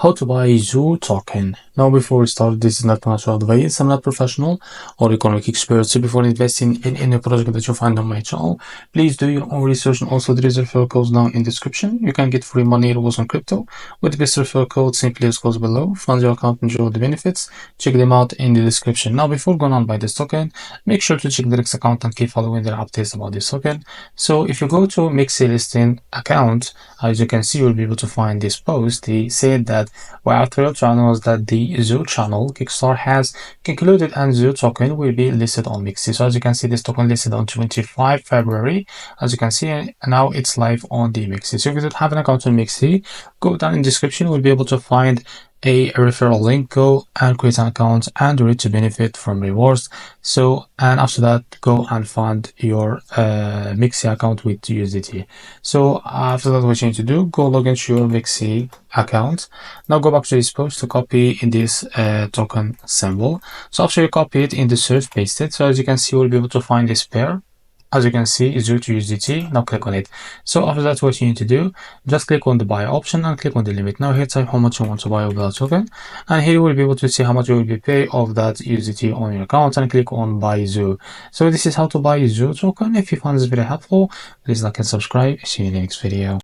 How to buy Zoo token. Now before we start, this is not financial advice. I'm not professional or economic expert. So before investing in any project that you find on my channel, please do your own research. And also there is a referral code down in the description. You can get free money rewards on crypto with the best referral code simply as goes below. Fund your account, enjoy the benefits. Check them out in the description. Now before going on buy this token, make sure to check the REFERRAL account and keep following their updates about this token. So if you go to MEXC listing account, as you can see, you'll be able to find this post. They said that we are thrilled to announce that the Zoo channel Kickstarter has concluded and Zoo token will be listed on MEXC. So as you can see, this token listed on 25 February. As you can see, now it's live on the MEXC. So if you don't have an account on MEXC, go down in the description. We'll be able to find a referral link. Go and create an account and ready to benefit from rewards. So, and after that, go and fund your MEXC account with USDT. So after that, what you need to do, go log into your MEXC account. Now go back to this post to copy in this token symbol. So after you copy it in the search, paste it. So as you can see, you'll be able to find this pair. As you can see, is due to USDT. Now click on it. So after that, what you need to do, just click on the buy option and click on the limit. Now here type how much you want to buy of that token, and here you will be able to see how much you will be pay of that USDT on your account, and click on buy Zoo. So this is how to buy Zoo token. If you found this very helpful, please like and subscribe. See you in the next video.